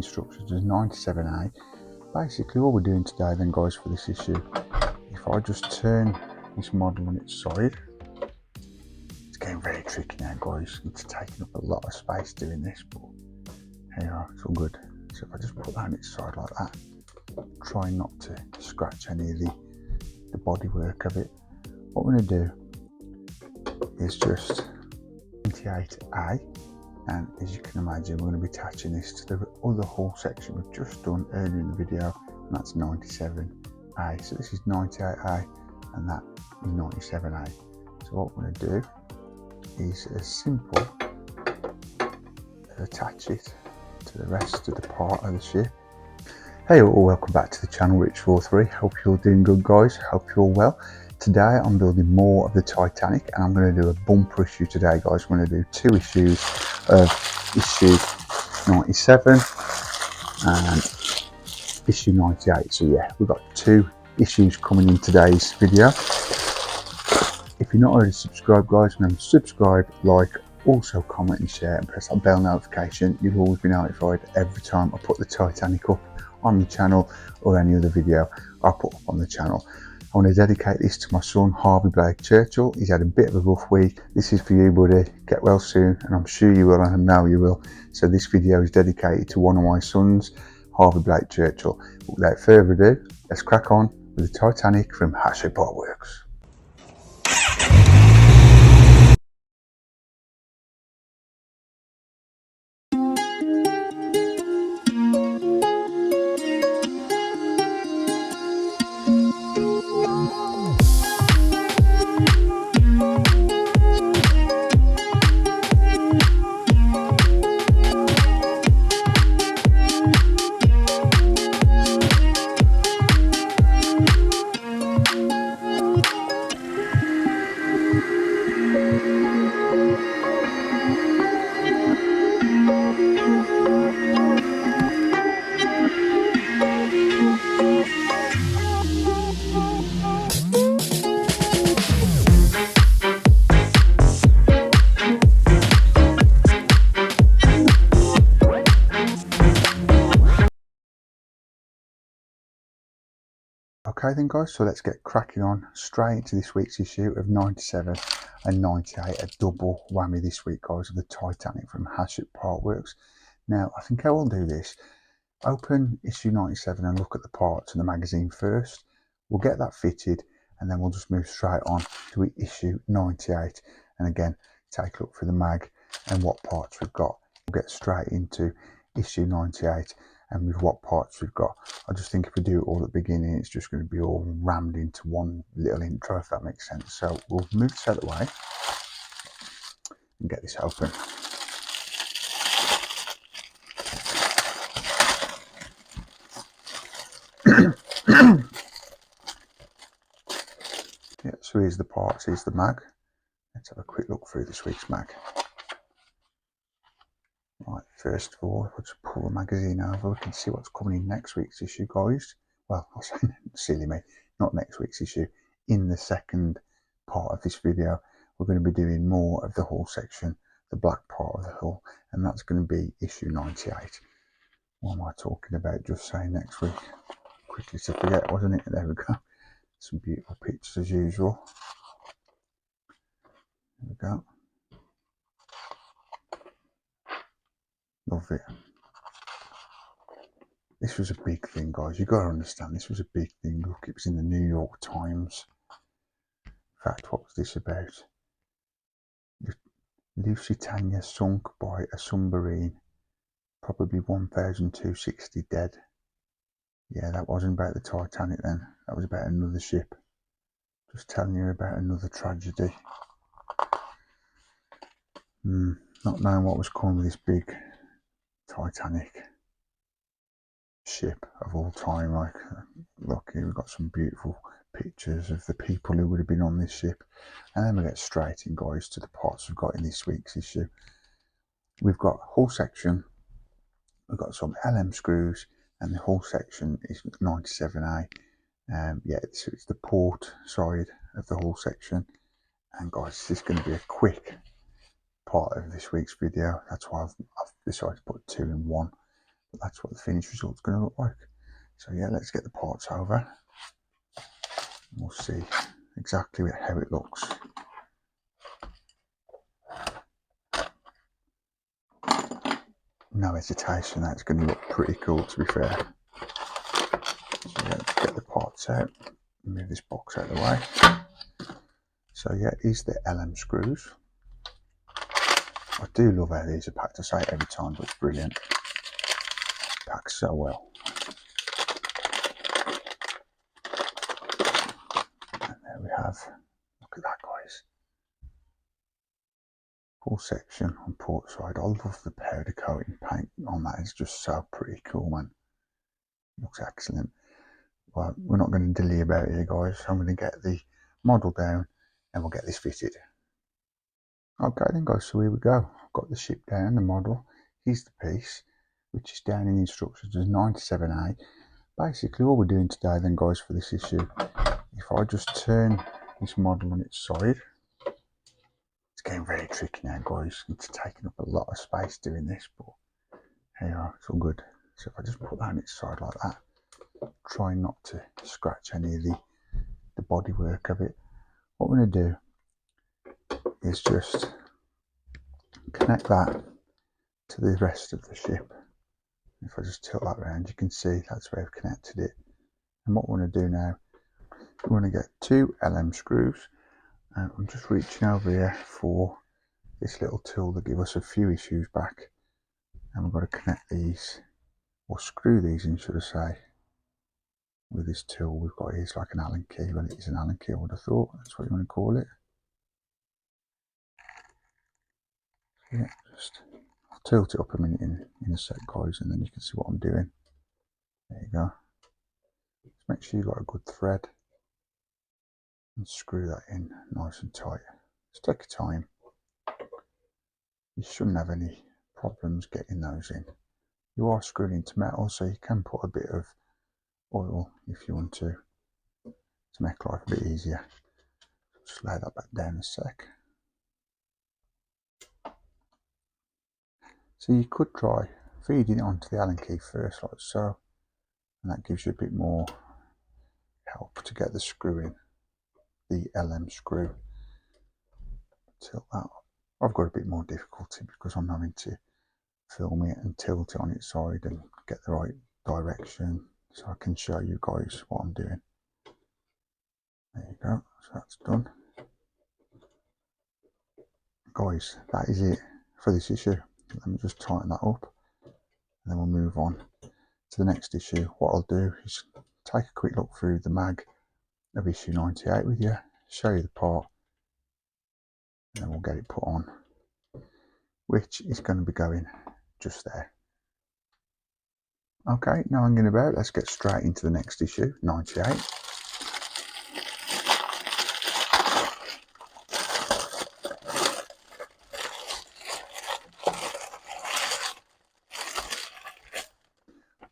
instructions is 97A. Basically all we're doing today then guys for this issue, if I just turn this model on its side, it's getting very tricky now guys, it's taking up a lot of space doing this, but here you are, it's all good. So if I just put that on its side like that, try not to scratch any of the bodywork of it. What we're going to do is just 98A, and as you can imagine we're going to be attaching this to the other hull section we've just done earlier in the video, and that's 97A. So this is 98A and that is 97A. So what we're going to do is as simple as attach it to the rest of the part of the ship. Hey all, welcome back to the channel, Rich43. Hope you're all doing good guys, hope you're all well. Today I'm building more of the Titanic and I'm going to do a bumper issue today guys. I'm going to do 2 issues of issue 97 and issue 98. So yeah, we've got 2 issues coming in today's video. If you're not already subscribed guys, remember to subscribe, like, also comment and share and press that bell notification. You'll always be notified every time I put the Titanic up on the channel or any other video I put up on the channel. I want to dedicate this to my son Harvey Blake Churchill. He's had a bit of a rough week. This is for you buddy, get well soon, and I'm sure you will and I know you will. So this video is dedicated to one of my sons, Harvey Blake Churchill. But without further ado, let's crack on with the Titanic from Hatchet Partworks. Okay then guys, so let's get cracking on straight into this week's issue of 97 and 98, a double whammy this week guys of the Titanic from Hatchet Partworks. Now I think I will do this, open issue 97 and look at the parts in the magazine first. We'll get that fitted and then we'll just move straight on to issue 98 and again take a look through the mag and what parts we've got. We'll get straight into issue 98 and with what parts we've got. I just think if we do it all at the beginning, it's just going to be all rammed into one little intro, if that makes sense. So we'll move this out of the way and get this open. Yeah, so here's the parts, here's the mag. Let's have a quick look through this week's mag. Right, first of all, if I just pull the magazine over, we can see what's coming in next week's issue, guys. Well, I'll say, silly me, not next week's issue. In the second part of this video, we're going to be doing more of the hull section, the black part of the hull, and that's going to be issue 98. What am I talking about? Just saying next week. Quickly to forget, wasn't it? There we go. Some beautiful pictures as usual. There we go. Love it. This was a big thing, guys. You got to understand, this was a big thing. Look, it was in the New York Times. In fact, what was this about? Lusitania sunk by a submarine. Probably 1,260 dead. Yeah, that wasn't about the Titanic then. That was about another ship. Just telling you about another tragedy. Not knowing what was coming with this big Titanic ship of all time. Like, look here, we've got some beautiful pictures of the people who would have been on this ship, and then we get straight in guys to the parts we've got in this week's issue. We've got hull section, we've got some LM screws, and the hull section is 97A. Yeah, it's the port side of the hull section, and guys, this is going to be a quick part of this week's video. That's why I've decided to put 2 in 1. But that's what the finished result's going to look like. So yeah, let's get the parts over. We'll see exactly how it looks. No hesitation, that's going to look pretty cool, to be fair. So yeah, let's get the parts out, move this box out of the way. So yeah, these are the LM screws. I do love how these are packed. I say it every time, but it's brilliant. Packed so well. And there we have, look at that, guys. Full section on port side. I love the powder coating paint on that. It's just so pretty cool, man. Looks excellent. Well, we're not going to delay about it here, guys. I'm going to get the model down and we'll get this fitted. Okay then, guys, so here we go. I've got the ship down, the model. Here's the piece, which is down in the instructions as 97A. Basically, all we're doing today then, guys, for this issue, if I just turn this model on its side, it's getting very tricky now, guys. It's taking up a lot of space doing this, but here you are, it's all good. So if I just put that on its side like that, try not to scratch any of the bodywork of it. What we're going to do is just connect that to the rest of the ship. If I just tilt that around, you can see that's where I've connected it. And what we're going to do now, we're going to get 2 LM screws, and I'm just reaching over here for this little tool to give us a few issues back, and we've got to connect these, or screw these in, should I say, with this tool we've got here. It's like an Allen key. Well, it is an Allen key, I would have thought. That's what you want to call it. Yeah, just I'll tilt it up a minute in a sec, guys, and then you can see what I'm doing. There you go. Just make sure you've got a good thread and screw that in nice and tight. Just take your time. You shouldn't have any problems getting those in. You are screwing into metal, so you can put a bit of oil if you want to make life a bit easier. Just lay that back down a sec. So you could try feeding it onto the Allen key first, like so, and that gives you a bit more help to get the screw in, the LM screw. Tilt that up. I've got a bit more difficulty because I'm having to film it and tilt it on its side and get the right direction so I can show you guys what I'm doing. There you go, so that's done. Guys, that is it for this issue. Let me just tighten that up and then we'll move on to the next issue. What I'll do is take a quick look through the mag of issue 98 with you, show you the part, and then we'll get it put on, which is going to be going just there. Okay, now hanging about, let's get straight into the next issue, 98.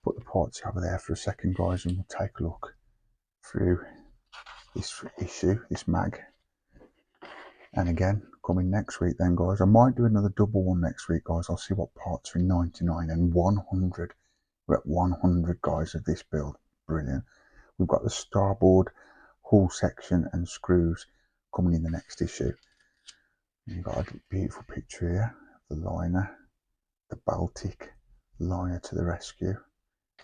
Put the parts over there for a second, guys, and we'll take a look through this issue, this mag. And again, coming next week then, guys, I might do another double one next week, guys. I'll see what parts are in 99 and 100. We're at 100, guys, of this build. Brilliant. We've got the starboard hull section and screws coming in the next issue. You've got a beautiful picture here of the liner, the Baltic liner to the rescue.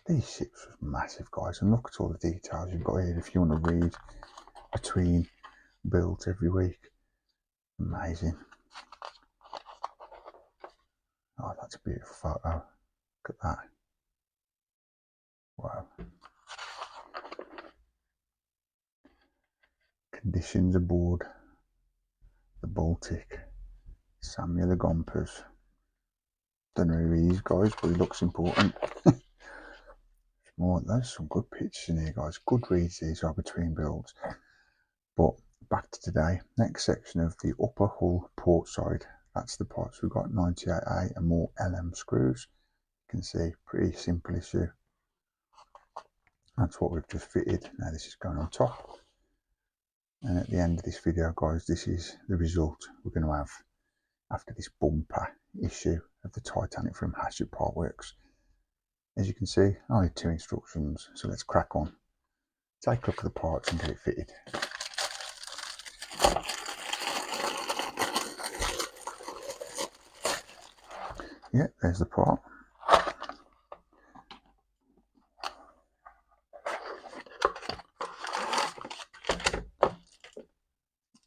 These ships are massive, guys, and look at all the details you've got here if you want to read between builds every week. Amazing. Oh, that's a beautiful photo. Look at that. Wow. Conditions aboard the Baltic. Samuel the Gompers. Don't know who he is, guys, but he looks important. More, there's some good pictures in here, guys. Good reads these are between builds. But back to today. Next section of the upper hull port side. That's the parts we've got 98A and more LM screws. You can see, pretty simple issue. That's what we've just fitted. Now this is going on top. And at the end of this video, guys, this is the result we're going to have after this bumper issue of the Titanic from Hatchet Partworks. As you can see, only 2 instructions, so let's crack on. Take a look at the parts and get it fitted. Yeah, there's the part.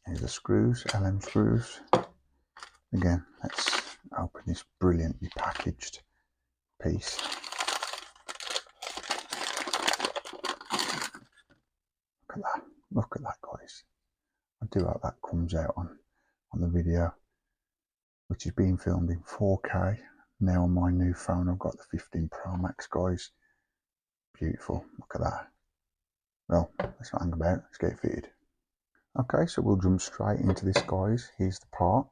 Here's the screws, LM screws. Again, let's open this brilliantly packaged piece. Look at that guys. I do hope that comes out on the video, which is being filmed in 4K. Now on my new phone, I've got the 15 Pro Max guys. Beautiful, look at that. Well, let's not hang about, let's get it fitted. Okay, so we'll jump straight into this guys. Here's the part,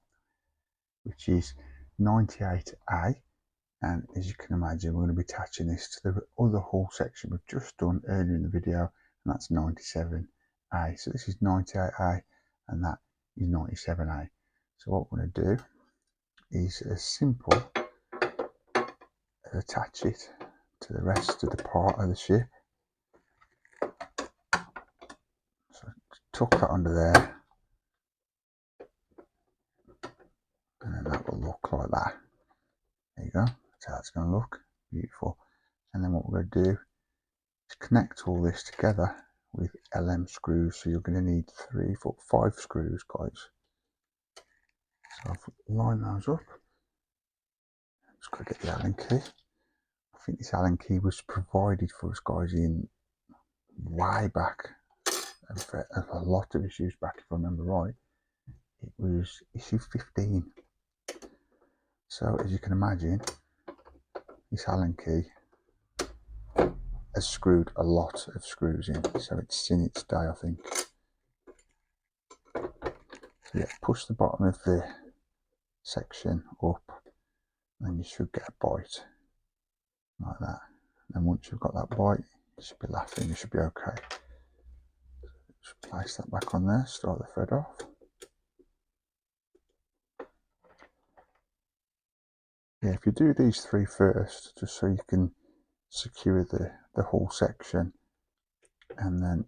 which is 98A. And as you can imagine, we're going to be attaching this to the other hull section we've just done earlier in the video, and that's 97A. So this is 98A and that is 97A. So what we're going to do is as simple as attach it to the rest of the part of the ship. So tuck that under there, and then that will look like that. There you go, that's how it's going to look. Beautiful. And then what we're going to do is connect all this together with LM screws. So you're going to need 3, 4, 5 screws guys. So I've lined those up. Just got to get the Allen key. I think this Allen key was provided for us guys in way back, a lot of issues back if I remember right. It was issue 15. So as you can imagine, this Allen key has screwed a lot of screws in, so it's seen its day I think. So yeah, push the bottom of the section up and you should get a bite like that. And once you've got that bite, you should be laughing, you should be okay. Just place that back on there, start the thread off. Yeah, if you do these 3 first, just so you can secure the whole section, and then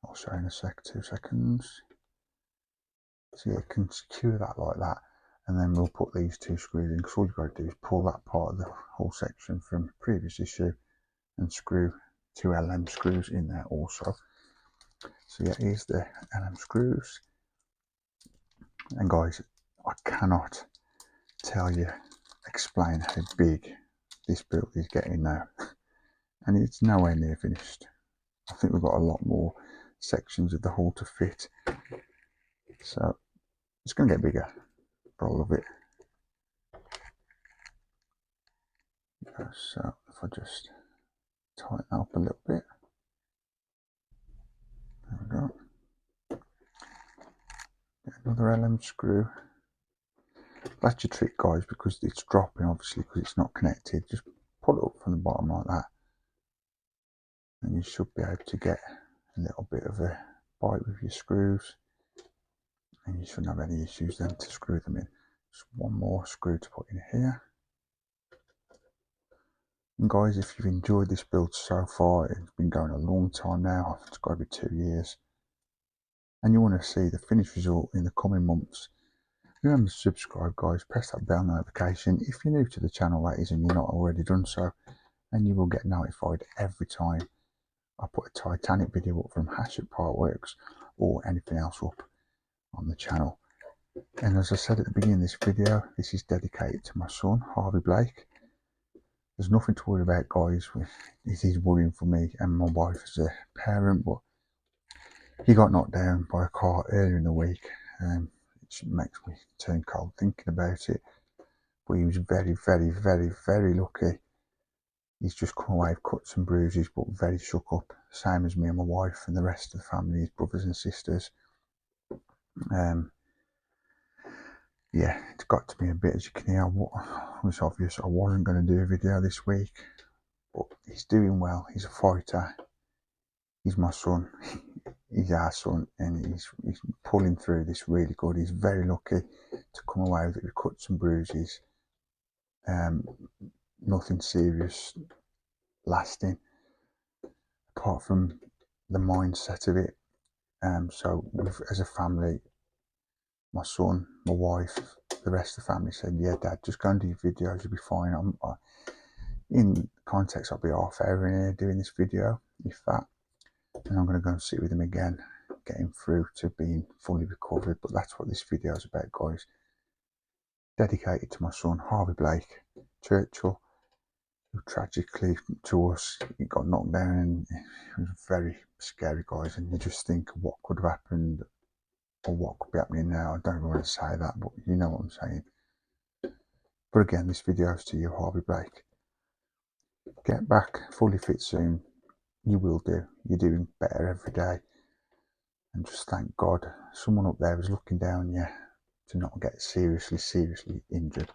I'll show you in a sec, 2 seconds. So yeah, you can secure that like that, and then we'll put these 2 screws in, because all you've got to do is pull that part of the whole section from previous issue and screw 2 LM screws in there also. So yeah, here's the LM screws. And guys, I cannot explain how big this build is getting now. And it's nowhere near finished. I think we've got a lot more sections of the hull to fit. So it's going to get bigger for all of it. So if I just tighten that up a little bit. There we go. Get another LM screw. That's your trick guys, because it's dropping obviously because it's not connected. Just pull it up from the bottom like that, and you should be able to get a little bit of a bite with your screws, and you shouldn't have any issues then to screw them in. Just one more screw to put in here. And guys, if you've enjoyed this build so far, it's been going a long time now, it's got to be 2 years, and you want to see the finished result in the coming months, remember to subscribe guys, press that bell notification if you're new to the channel that is and you're not already done so, and you will get notified every time I put a Titanic video up from Hatchet Partworks or anything else up on the channel. And as I said at the beginning of this video, this is dedicated to my son Harvey Blake. There's nothing to worry about guys, it is worrying for me and my wife as a parent, but he got knocked down by a car earlier in the week. It makes me turn cold thinking about it, but he was very, very, very, very lucky. He's just come away with cuts and bruises, but very shook up, same as me and my wife and the rest of the family, his brothers and sisters. Yeah, it's got to me a bit, as you can hear. It was obvious I wasn't going to do a video this week, but he's doing well. He's a fighter. He's my son. He's our son, and he's pulling through this really good. He's very lucky to come away with it with cuts and bruises. nothing serious lasting apart from the mindset of it. So as a family, my son, my wife, the rest of the family said, yeah Dad, just go and do your videos, you'll be fine. In context, I'll be half hour in here doing this video, if that, and I'm going to go and sit with him again, get him through to being fully recovered. But that's what this video is about, guys. Dedicated to my son Harvey Blake Churchill, who tragically to us, he got knocked down, and it was very scary, guys. And you just think what could have happened or what could be happening now. I don't even want to say that, but you know what I'm saying. But again, this video is to you, Harvey Blake. Get back fully fit soon. You will do. You're doing better every day. And just thank God someone up there is looking down on you to not get seriously injured.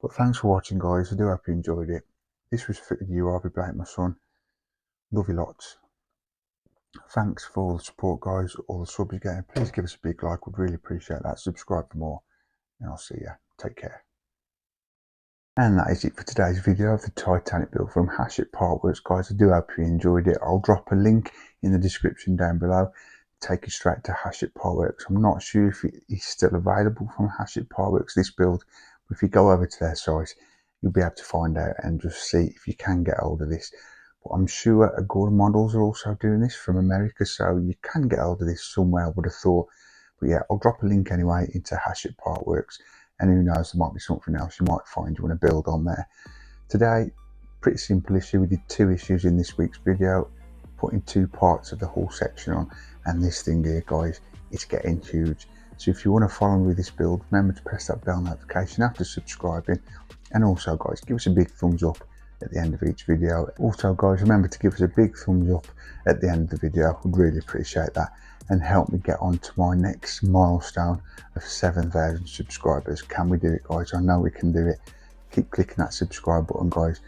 But thanks for watching, guys. I do hope you enjoyed it. This was for you, Harvey Blake, my son. Love you lots. Thanks for all the support, guys, all the subs you're getting. Please give us a big like, we'd really appreciate that. Subscribe for more, and I'll see you. Take care. And that is it for today's video of the Titanic build from Hatchet Partworks, guys. I do hope you enjoyed it. I'll drop a link in the description down below, take you straight to Hatchet Partworks. I'm not sure if it is still available from Hatchet Partworks, this build, but if you go over to their site, you'll be able to find out and just see if you can get hold of this. But I'm sure Agora Models are also doing this from America, so you can get hold of this somewhere, I would have thought. But yeah, I'll drop a link anyway into Hatchet Partworks, and who knows, there might be something else you might find you want to build on there. Today, pretty simple issue. We did 2 issues in this week's video, putting 2 parts of the hull section on, and this thing here, guys, it's getting huge. So if you want to follow me with this build, remember to press that bell notification after subscribing, and also, guys, give us a big thumbs up at the end of each video. Also, guys, remember to give us a big thumbs up at the end of the video. Would really appreciate that, and help me get on to my next milestone of 7,000 subscribers. Can we do it, guys? I know we can do it. Keep clicking that subscribe button, guys.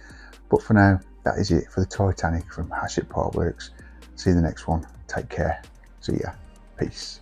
But for now, that is it for the Titanic from Hatchet Partworks. See you in the next one. Take care. See ya. Peace.